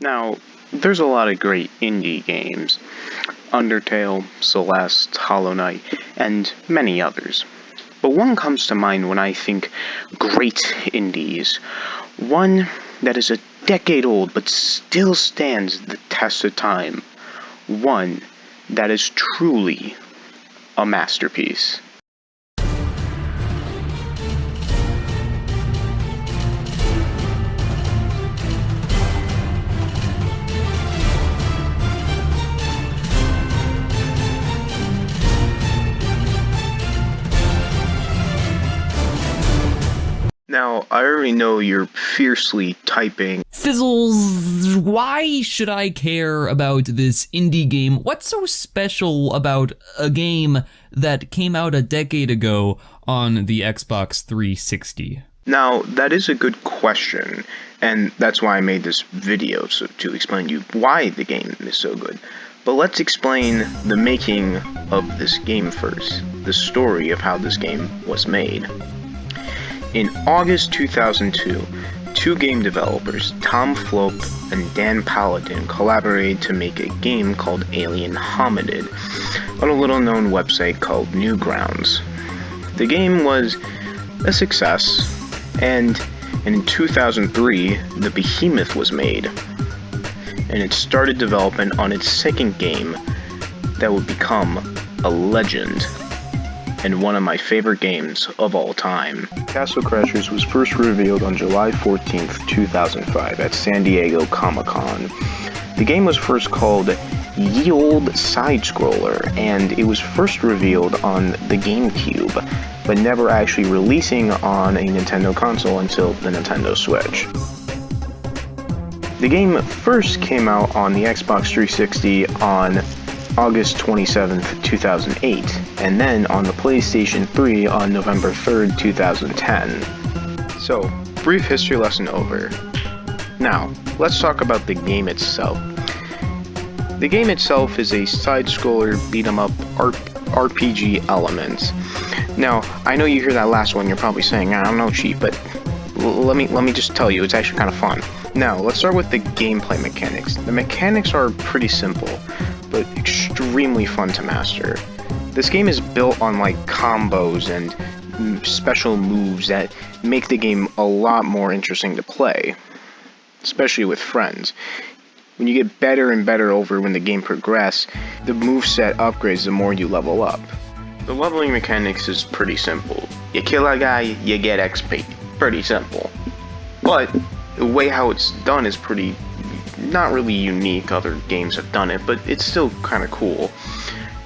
Now, there's a lot of great indie games. Undertale, Celeste, Hollow Knight, and many others. But one comes to mind when I think great indies. One that is a decade old but still stands the test of time. One that is truly a masterpiece. Now, I already know you're fiercely typing. Fizzles, why should I care about this indie game? What's so special about a game that came out a decade ago on the Xbox 360? Now, that is a good question, and that's why I made this video, so to explain to you why the game is so good. But let's explain the making of this game first, the story of how this game was made. In August 2002, two game developers, Tom Flope and Dan Paladin, collaborated to make a game called Alien Hominid on a little-known website called Newgrounds. The game was a success, and in 2003, The Behemoth was made, and it started development on its second game that would become a legend and one of my favorite games of all time. Castle Crashers was first revealed on July 14th, 2005 at San Diego Comic-Con. The game was first called Ye Olde Side-Scroller, and it was first revealed on the GameCube, but never actually releasing on a Nintendo console until the Nintendo Switch. The game first came out on the Xbox 360 on August 27th, 2008, and then on the PlayStation 3 on November 3rd, 2010. So, brief history lesson over. Now, let's talk about the game itself. The game itself is a side-scroller beat-em-up RPG element. Now, I know you hear that last one, you're probably saying, I don't know, cheat, but let me just tell you, it's actually kind of fun. Now, let's start with the gameplay mechanics. The mechanics are pretty simple, but extremely fun to master. This game is built on like combos and special moves that make the game a lot more interesting to play, especially with friends. When you get better and better over when the game progresses, the moveset upgrades the more you level up. The leveling mechanics is pretty simple. You kill a guy, you get XP. Pretty simple. But the way how it's done is pretty not really unique. Other games have done it, but it's still kind of cool.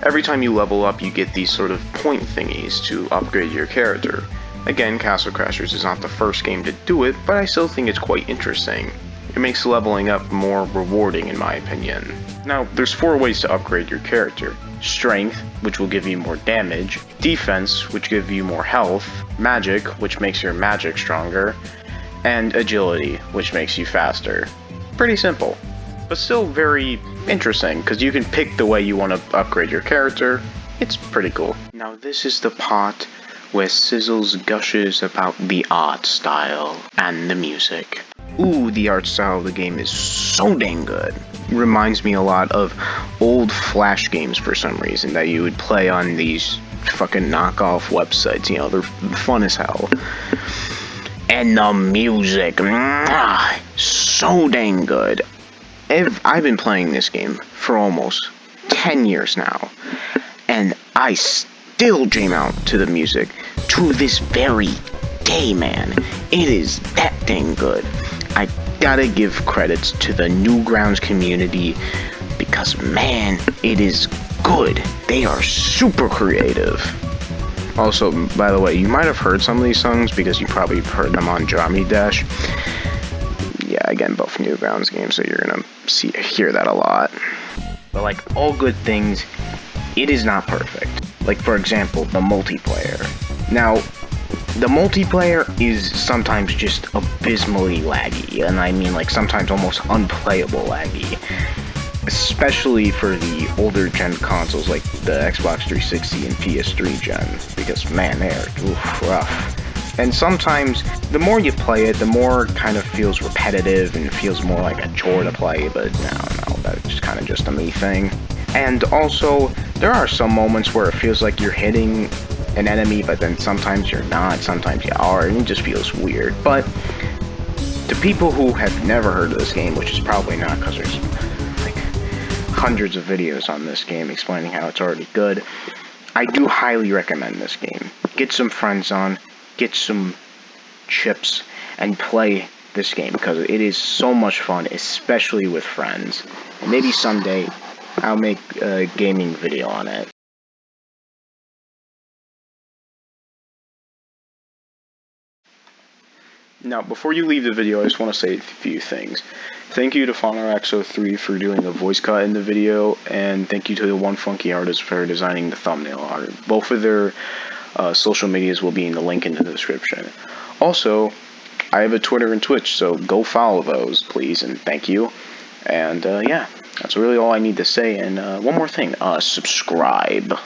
Every time you level up, you get these sort of point thingies to upgrade your character. Again, Castle Crashers is not the first game to do it, but I still think it's quite interesting. It makes leveling up more rewarding in my opinion. Now, there's 4 ways to upgrade your character. Strength, which will give you more damage. Defense, which gives you more health. Magic, which makes your magic stronger. And agility, which makes you faster. Pretty simple, but still very interesting, because you can pick the way you want to upgrade your character. It's pretty cool. Now this is the part where Sizzles gushes about the art style and the music. Ooh, the art style of the game is so dang good. It reminds me a lot of old Flash games for some reason that you would play on these fucking knockoff websites. You know, they're fun as hell. And the music, so dang good. I've been playing this game for almost 10 years now, and I still jam out to the music to this very day, man. It is that dang good. I gotta give credits to the Newgrounds community, because man, it is good. They are super creative. Also, by the way, you might have heard some of these songs because you probably heard them on Geometry Dash. Yeah, again, both Newgrounds games, so you're gonna hear that a lot. But like all good things, it is not perfect. Like, for example, the multiplayer. Now, the multiplayer is sometimes just abysmally laggy, and I mean like sometimes almost unplayable laggy. Especially for the older gen consoles like the Xbox 360 and PS3 gen, because man, they're rough. And sometimes, the more you play it, the more kind of feels repetitive and feels more like a chore to play, but I don't know, that's kind of just a me thing. And also, there are some moments where it feels like you're hitting an enemy, but then sometimes you're not, sometimes you are, and it just feels weird. But to people who have never heard of this game, which is probably not because there's like hundreds of videos on this game explaining how it's already good, I do highly recommend this game. Get some friends on, get some chips, and play this game because it is so much fun, especially with friends. And maybe someday I'll make a gaming video on it. Now, before you leave the video, I just want to say a few things. Thank you to Phonoraxo3 for doing the voice cut in the video, and thank you to the One Funky Artist for designing the thumbnail art. Both of their social medias will be in the link in the description. Also, I have a Twitter and Twitch, so go follow those, please, and thank you. And yeah, that's really all I need to say. And one more thing, subscribe.